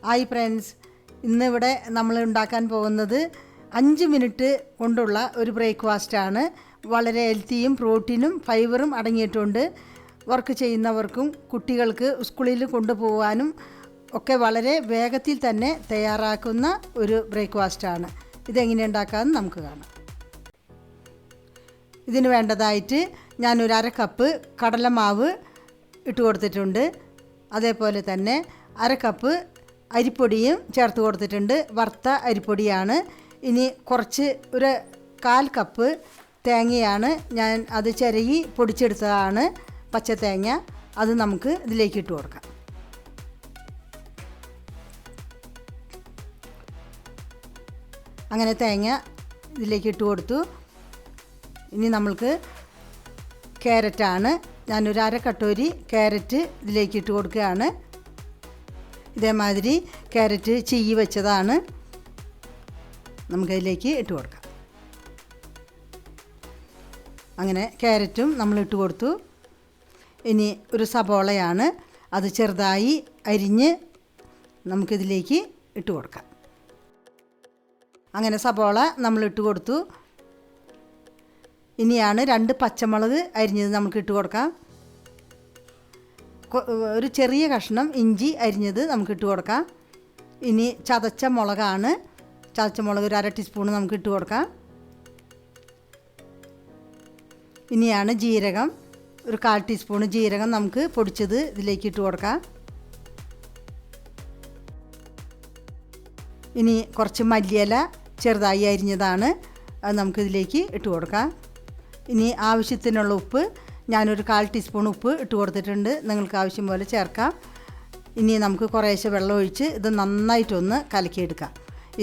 Hi friends, ഇന്നിവിടെ നമ്മൾ ഉണ്ടാക്കാൻ പോകുന്നത് 5 മിനിറ്റ് കൊണ്ടുള്ള ഒരു ബ്രേക്ക്ഫാസ്റ്റാണ്. വളരെ ഹെൽത്തിയും പ്രോട്ടീനും ഫൈബറും അടങ്ങിയിട്ടുണ്ട്. വർക്ക് ചെയ്യുന്നവർക്കും കുട്ടികൾക്ക് സ്കൂളിൽ കൊണ്ടുപോകാനും ഒക്കെ വളരെ വേഗത്തിൽ തന്നെ തയ്യാറാക്കുന്ന ഒരു ബ്രേക്ക്ഫാസ്റ്റാണ്. ഇതെങ്ങനെ ഉണ്ടാക്കാമെന്ന് നമുക്ക് കാണാം. ഇതിന് വേണ്ടതായിട്ട് ഞാനൊരു 1/2 കപ്പ് കടലമാവ് ഇട്ട് കൊടുത്തിട്ടുണ്ട്. അതേപോലെ തന്നെ 1/2 കപ്പ് അരിപ്പൊടിയും ചേർത്ത് കൊടുത്തിട്ടുണ്ട്. വറുത്ത അരിപ്പൊടിയാണ്. ഇനി കുറച്ച് ഒരു 1/4 കപ്പ് തേങ്ങയാണ്. ഞാൻ അത് ചിരകി പൊടിച്ചെടുത്തതാണ്, പച്ച തേങ്ങ. അത് നമുക്ക് ഇതിലേക്ക് ഇട്ട് കൊടുക്കാം. അങ്ങനെ തേങ്ങ ഇതിലേക്ക് ഇട്ട് കൊടുത്തു. ഇനി നമ്മൾക്ക് ക്യാരറ്റാണ്. ഞാനൊരു 1/2 കട്ടോരി ക്യാരറ്റ് ഇതിലേക്ക് ഇട്ട് കൊടുക്കുകയാണ്. ഇതേമാതിരി ക്യാരറ്റ് ചീകി വെച്ചതാണ്, നമുക്കതിലേക്ക് ഇട്ട് കൊടുക്കാം. അങ്ങനെ ക്യാരറ്റും നമ്മൾ ഇട്ട് കൊടുത്തു. ഇനി ഒരു സബോളയാണ്, അത് ചെറുതായി അരിഞ്ഞ് നമുക്കിതിലേക്ക് ഇട്ട് കൊടുക്കാം. അങ്ങനെ സബോള നമ്മൾ ഇട്ട് കൊടുത്തു. ഇനിയാണ് 2 പച്ചമുളക് അരിഞ്ഞത് നമുക്ക് ഇട്ട് കൊടുക്കാം. ഒരു ചെറിയ കഷ്ണം ഇഞ്ചി അരിഞ്ഞത് നമുക്ക് ഇട്ട് കൊടുക്കാം. ഇനി ചതച്ച മുളകാണ്. ചതച്ച മുളക് ഒരു 1/2 ടീസ്പൂൺ നമുക്ക് ഇട്ട് കൊടുക്കാം. ഇനിയാണ് ജീരകം, ഒരു 1/4 ടീസ്പൂൺ ജീരകം നമുക്ക് പൊടിച്ചത് ഇതിലേക്ക് ഇട്ട് കൊടുക്കാം. ഇനി കുറച്ച് മല്ലിയില ചെറുതായി അരിഞ്ഞതാണ്, അത് നമുക്കിതിലേക്ക് ഇട്ട് കൊടുക്കാം. ഇനി ആവശ്യത്തിനുള്ള ഉപ്പ്, ഞാനൊരു 1/4 ടീസ്പൂൺ ഉപ്പ് ഇട്ട് കൊടുത്തിട്ടുണ്ട്. നിങ്ങൾക്ക് ആവശ്യം പോലെ ചേർക്കാം. ഇനി നമുക്ക് കുറേശ്ശെ വെള്ളം ഒഴിച്ച് ഇത് നന്നായിട്ടൊന്ന് കലക്കിയെടുക്കാം.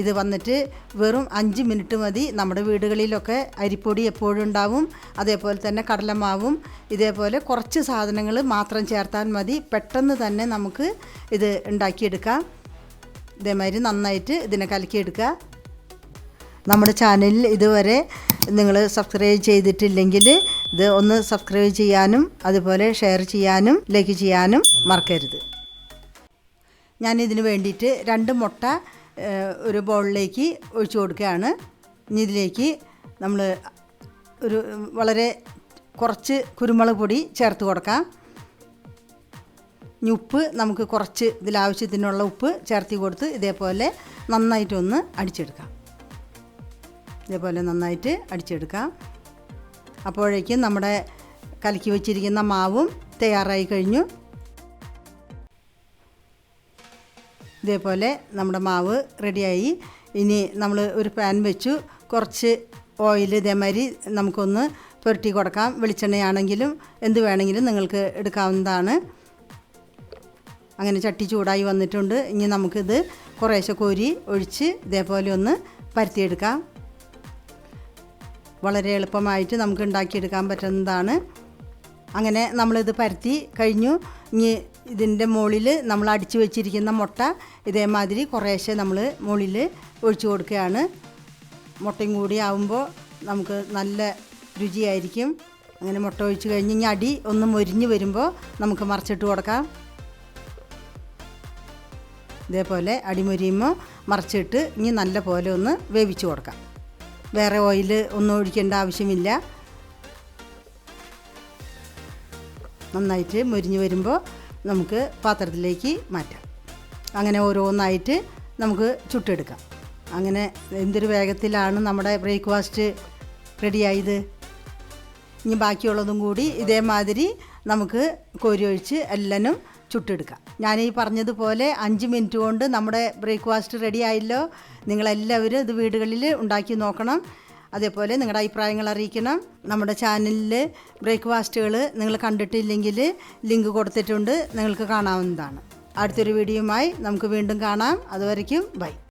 ഇത് വന്നിട്ട് വെറും 5 മിനിറ്റ് മതി. നമ്മുടെ വീടുകളിലൊക്കെ അരിപ്പൊടി എപ്പോഴും ഉണ്ടാവും, അതേപോലെ തന്നെ കടലമാവും. ഇതേപോലെ കുറച്ച് സാധനങ്ങൾ മാത്രം ചേർത്താൽ മതി. പെട്ടെന്ന് തന്നെ നമുക്ക് ഇത് ഉണ്ടാക്കിയെടുക്കാം. ഇതേമാതിരി നന്നായിട്ട് ഇതിനെ കലക്കിയെടുക്കുക. നമ്മുടെ ചാനലിൽ ഇതുവരെ നിങ്ങൾ സബ്സ്ക്രൈബ് ചെയ്തിട്ടില്ലെങ്കിൽ ഇത് ഒന്ന് സബ്സ്ക്രൈബ് ചെയ്യാനും അതുപോലെ ഷെയർ ചെയ്യാനും ലൈക്ക് ചെയ്യാനും മറക്കരുത്. ഞാനിതിന് വേണ്ടിയിട്ട് 2 മുട്ട ഒരു ബൗളിലേക്ക് ഒഴിച്ചു കൊടുക്കുകയാണ്. ഇനി ഇതിലേക്ക് നമ്മൾ ഒരു വളരെ കുറച്ച് കുരുമുളക് പൊടി ചേർത്ത് കൊടുക്കാം. ഇനി ഉപ്പ് നമുക്ക് കുറച്ച് ഇതിലാവശ്യത്തിനുള്ള ഉപ്പ് ചേർത്ത് കൊടുത്ത് ഇതേപോലെ നന്നായിട്ടൊന്ന് അടിച്ചെടുക്കാം. ഇതേപോലെ നന്നായിട്ട് അടിച്ചെടുക്കാം. അപ്പോഴേക്കും നമ്മുടെ കലക്കി വെച്ചിരിക്കുന്ന മാവും തയ്യാറായി കഴിഞ്ഞു. ഇതേപോലെ നമ്മുടെ മാവ് റെഡിയായി. ഇനി നമ്മൾ ഒരു പാൻ വെച്ചു, കുറച്ച് ഓയിൽ ഇതേമാതിരി നമുക്കൊന്ന് പുരട്ടി കൊടുക്കാം. വെളിച്ചെണ്ണയാണെങ്കിലും എന്ത് വേണമെങ്കിലും നിങ്ങൾക്ക് എടുക്കാവുന്നതാണ്. അങ്ങനെ ചട്ടി ചൂടായി വന്നിട്ടുണ്ട്. ഇനി നമുക്കിത് കുറേശ്ശെ കോരി ഒഴിച്ച് ഇതേപോലെ ഒന്ന് പരത്തിയെടുക്കാം. വളരെ എളുപ്പമായിട്ട് നമുക്ക് ഉണ്ടാക്കിയെടുക്കാൻ പറ്റുന്നതാണ്. അങ്ങനെ നമ്മളിത് പരത്തി കഴിഞ്ഞു. ഇനി ഇതിൻ്റെ മുകളിൽ നമ്മൾ അടിച്ചു വെച്ചിരിക്കുന്ന മുട്ട ഇതേമാതിരി കുറേശ്ശെ നമ്മൾ മുകളിൽ ഒഴിച്ചു കൊടുക്കുകയാണ്. മുട്ടയും കൂടി ആവുമ്പോൾ നമുക്ക് നല്ല രുചിയായിരിക്കും. അങ്ങനെ മുട്ട ഒഴിച്ച് കഴിഞ്ഞ് ഇനി അടി ഒന്ന് മൊരിഞ്ഞ് വരുമ്പോൾ നമുക്ക് മറിച്ചിട്ട് കൊടുക്കാം. ഇതേപോലെ അടി മൊരിയുമ്പോൾ മറിച്ചിട്ട് ഇനി നല്ല പോലെ ഒന്ന് വേവിച്ച് കൊടുക്കാം. വേറെ ഓയിൽ ഒന്നും ഒഴിക്കേണ്ട ആവശ്യമില്ല. നന്നായിട്ട് മൊരിഞ്ഞ് വരുമ്പോൾ നമുക്ക് പാത്രത്തിലേക്ക് മാറ്റാം. അങ്ങനെ ഓരോന്നായിട്ട് നമുക്ക് ചുട്ടെടുക്കാം. അങ്ങനെ എന്തൊരു വേഗത്തിലാണ് നമ്മുടെ ബ്രേക്ക്ഫാസ്റ്റ് റെഡിയായത്. ഇനി ബാക്കിയുള്ളതും കൂടി ഇതേമാതിരി നമുക്ക് കോരി ഒഴിച്ച് എല്ലാം ചുട്ടെടുക്കാം. ഞാനീ പറഞ്ഞതുപോലെ 5 മിനിറ്റ് കൊണ്ട് നമ്മുടെ ബ്രേക്ക്ഫാസ്റ്റ് റെഡി ആയല്ലോ. നിങ്ങളെല്ലാവരും ഇത് വീടുകളിൽ ഉണ്ടാക്കി നോക്കണം. അതേപോലെ നിങ്ങളുടെ അഭിപ്രായങ്ങൾ അറിയിക്കണം. നമ്മുടെ ചാനലിൽ ബ്രേക്ക്ഫാസ്റ്റുകൾ നിങ്ങൾ കണ്ടിട്ടില്ലെങ്കിൽ ലിങ്ക് കൊടുത്തിട്ടുണ്ട്, നിങ്ങൾക്ക് കാണാവുന്നതാണ്. അടുത്തൊരു വീഡിയോയുമായി നമുക്ക് വീണ്ടും കാണാം. അതുവരയ്ക്കും ബൈ.